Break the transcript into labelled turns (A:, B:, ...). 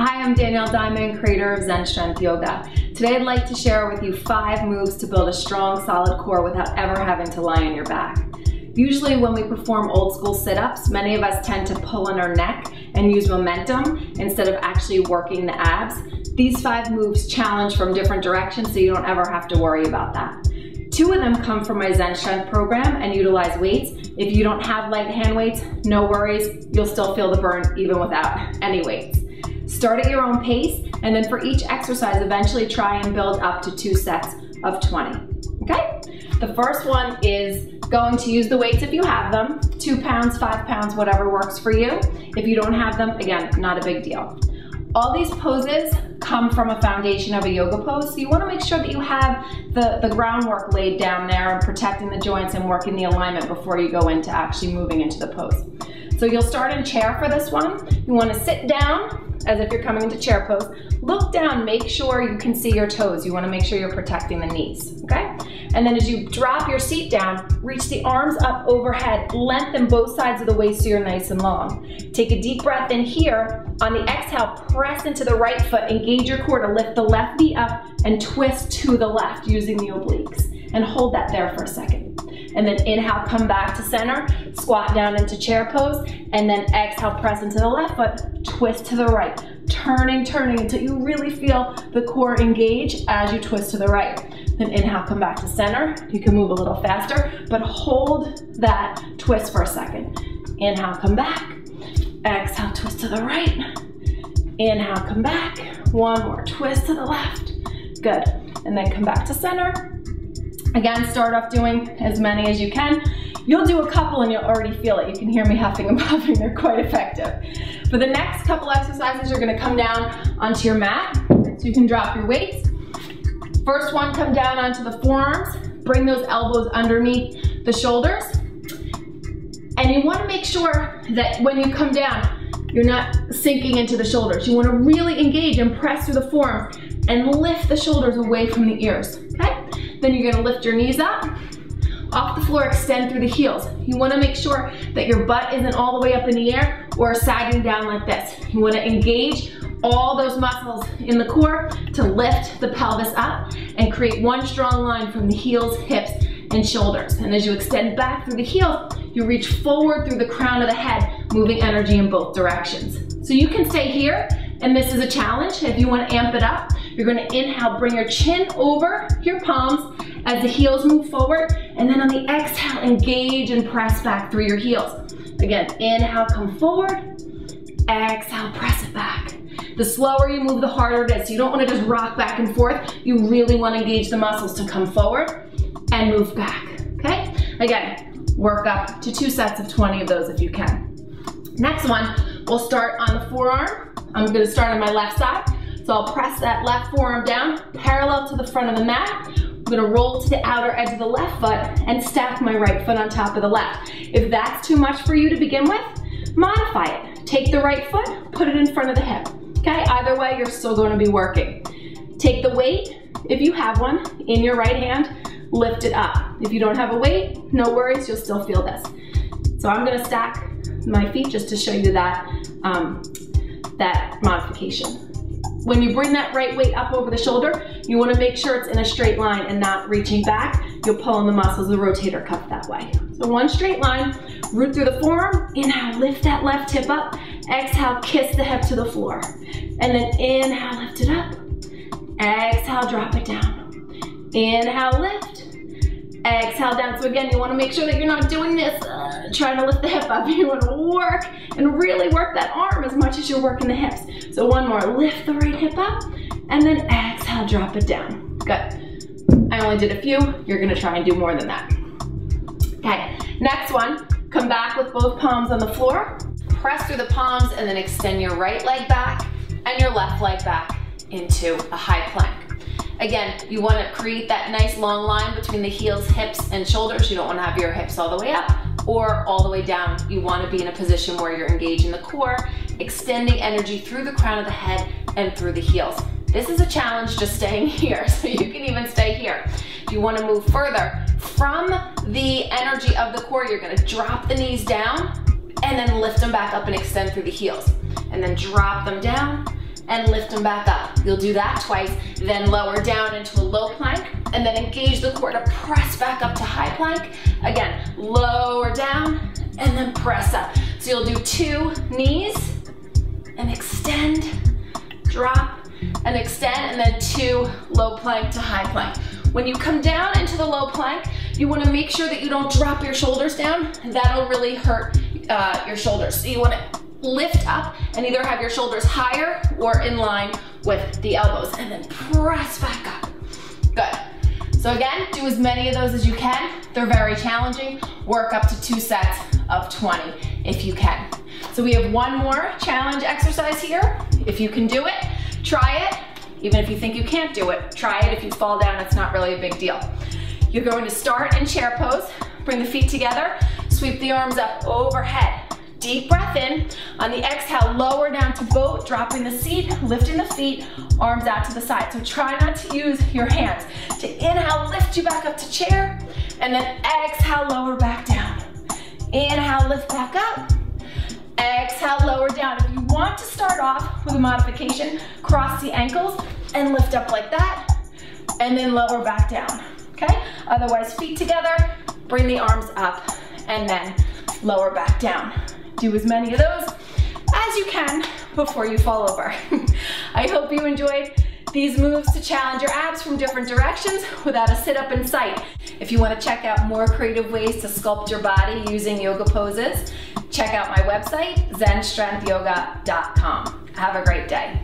A: Hi, I'm Danielle Diamond, creator of Zen Strength Yoga. Today I'd like to share with you 5 moves to build a strong, solid core without ever having to lie on your back. Usually when we perform old school sit-ups, many of us tend to pull on our neck and use momentum instead of actually working the abs. These 5 moves challenge from different directions, so you don't ever have to worry about that. 2 of them come from my Zen Strength program and utilize weights. If you don't have light hand weights, no worries, you'll still feel the burn even without any weights. Start at your own pace, and then for each exercise, eventually try and build up to 2 sets of 20, okay? The first one is going to use the weights if you have them, 2 pounds, 5 pounds, whatever works for you. If you don't have them, again, not a big deal. All these poses come from a foundation of a yoga pose, so you wanna make sure that you have the groundwork laid down there and protecting the joints and working the alignment before you go into actually moving into the pose. So you'll start in chair for this one. You wanna sit down as if you're coming into chair pose. Look down, make sure you can see your toes. You wanna make sure you're protecting the knees, okay? And then as you drop your seat down, reach the arms up overhead, lengthen both sides of the waist so you're nice and long. Take a deep breath in here. On the exhale, press into the right foot, engage your core to lift the left knee up and twist to the left using the obliques. And hold that there for a second. And then inhale, come back to center, squat down into chair pose, and then exhale, press into the left foot, twist to the right. Turning until you really feel the core engage as you twist to the right. Then inhale, come back to center. You can move a little faster, but hold that twist for a second. Inhale, come back. Exhale, twist to the right. Inhale, come back. One more, twist to the left. Good. And then come back to center. Again, start off doing as many as you can. You'll do a couple and you'll already feel it. You can hear me huffing and puffing. They're quite effective. For the next couple exercises, you're gonna come down onto your mat. So you can drop your weights. First one, come down onto the forearms. Bring those elbows underneath the shoulders. And you wanna make sure that when you come down, you're not sinking into the shoulders. You wanna really engage and press through the forearms and lift the shoulders away from the ears, okay? Then you're gonna lift your knees up. Off the floor, extend through the heels. You wanna make sure that your butt isn't all the way up in the air or sagging down like this. You wanna engage all those muscles in the core to lift the pelvis up and create one strong line from the heels, hips, and shoulders. And as you extend back through the heels, you reach forward through the crown of the head, moving energy in both directions. So you can stay here, and this is a challenge. If you want to amp it up, you're going to inhale, bring your chin over your palms as the heels move forward, and then on the exhale, engage and press back through your heels. Again, inhale, come forward, exhale, press it back. The slower you move, the harder it is. So you don't want to just rock back and forth. You really want to engage the muscles to come forward and move back, okay? Again, work up to 2 sets of 20 of those if you can. Next one, we'll start on the forearm. I'm gonna start on my left side. So I'll press that left forearm down, parallel to the front of the mat. I'm gonna roll to the outer edge of the left foot and stack my right foot on top of the left. If that's too much for you to begin with, modify it. Take the right foot, put it in front of the hip, okay? Either way, you're still gonna be working. Take the weight, if you have one, in your right hand, lift it up. If you don't have a weight, no worries, you'll still feel this. So I'm gonna stack my feet just to show you that, that modification. When you bring that right weight up over the shoulder, you wanna make sure it's in a straight line and not reaching back. You'll pull on the muscles of the rotator cuff that way. So one straight line, root through the forearm, inhale, lift that left hip up, exhale, kiss the hip to the floor. And then inhale, lift it up, exhale, drop it down. Inhale, lift, exhale down. So again, you wanna make sure that you're not doing this, trying to lift the hip up. You wanna work and really work that arm as much as you're working the hips. So one more, lift the right hip up, and then exhale, drop it down. Good. I only did a few, you're gonna try and do more than that. Okay, next one, come back with both palms on the floor, press through the palms, and then extend your right leg back and your left leg back into a high plank. Again, you want to create that nice long line between the heels, hips, and shoulders. You don't want to have your hips all the way up or all the way down. You want to be in a position where you're engaging the core, extending energy through the crown of the head and through the heels. This is a challenge just staying here, so you can even stay here. If you want to move further, from the energy of the core, you're going to drop the knees down and then lift them back up and extend through the heels. And then drop them down and lift them back up. You'll do that twice, then lower down into a low plank, and then engage the core to press back up to high plank. Again, lower down, and then press up. So you'll do 2 knees, and extend, drop, and extend, and then 2 low plank to high plank. When you come down into the low plank, you want to make sure that you don't drop your shoulders down. That'll really hurt your shoulders. So you want to lift up and either have your shoulders higher or in line with the elbows, and then press back up. Good. So again, do as many of those as you can. They're very challenging. Work up to 2 sets of 20 if you can. So we have one more challenge exercise here. If you can do it, try it. Even if you think you can't do it, try it. If you fall down, it's not really a big deal. You're going to start in chair pose. Bring the feet together. Sweep the arms up overhead. Deep breath in. On the exhale, lower down to boat, dropping the seat, lifting the feet, arms out to the side. So try not to use your hands. To inhale, lift you back up to chair, and then exhale, lower back down. Inhale, lift back up. Exhale, lower down. If you want to start off with a modification, cross the ankles and lift up like that, and then lower back down, okay? Otherwise, feet together, bring the arms up, and then lower back down. Do as many of those as you can before you fall over. I hope you enjoyed these moves to challenge your abs from different directions without a sit-up in sight. If you want to check out more creative ways to sculpt your body using yoga poses, check out my website, zenstrengthyoga.com. Have a great day.